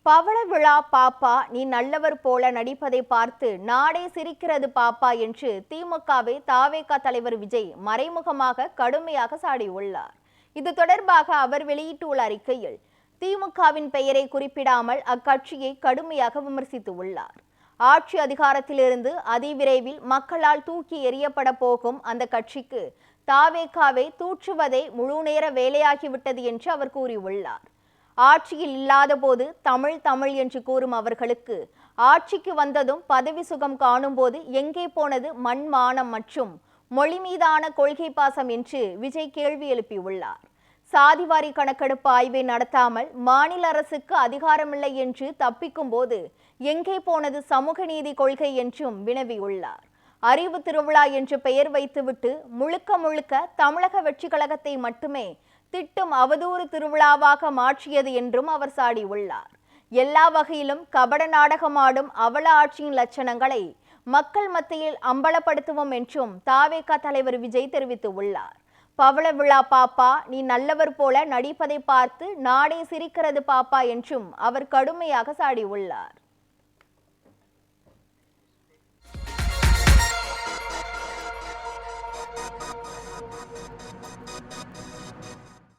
பவள விழா பாப்பா, நீ நல்லவர் போல நடிப்பதை பார்த்து நாடே சிரிக்கிறது பாப்பா என்று திமுகவை தாவேகா தலைவர் விஜய் மறைமுகமாக கடுமையாக சாடியுள்ளார். இது தொடர்பாக அவர் வெளியிட்டுள்ள அறிக்கையில் திமுகவின் பெயரை குறிப்பிடாமல் அக்கட்சியை கடுமையாக விமர்சித்துள்ளார். ஆட்சி அதிகாரத்திலிருந்து அதிவிரைவில் மக்களால் தூக்கி எறியப்பட போகும் அந்த கட்சிக்கு தாவேகாவை தூற்றுவதே முழு நேர வேலையாகிவிட்டது என்று அவர் கூறியுள்ளார். ஆட்சியில் இல்லாத போது தமிழ் தமிழ் என்று கூறும் அவர்களுக்கு ஆட்சிக்கு வந்ததும் பதவி சுகம் காணும் போது எங்கே போனது மண் மானம் மற்றும் மொழி மீதான கொள்கை பாசம் என்று விஜய் கேள்வி எழுப்பியுள்ளார். சாதிவாரி கணக்கெடுப்பு ஆய்வை நடத்தாமல் மாநில அரசுக்கு அதிகாரமில்லை என்று தப்பிக்கும் போது எங்கே போனது சமூக நீதி கொள்கை என்றும் வினவியுள்ளார். அறிவு திருவிழா என்று பெயர் வைத்துவிட்டு முழுக்க முழுக்க தமிழக வெற்றி கழகத்தை மட்டுமே திட்டும் அவதூறு திருவிழாவாக மாற்றியது என்றும் அவர் சாடியுள்ளார். எல்லா வகையிலும் கபட நாடகமாடும் அவல ஆட்சியின் லட்சணங்களை மக்கள் மத்தியில் அம்பலப்படுத்துவோம் என்றும் தாவேகா தலைவர் விஜய் தெரிவித்துள்ளார். பவள விழா பாப்பா, நீ நல்லவர் போல நடிப்பதை பார்த்து நாடே சிரிக்கிறது பாப்பா என்றும் அவர் கடுமையாக சாடியுள்ளார்.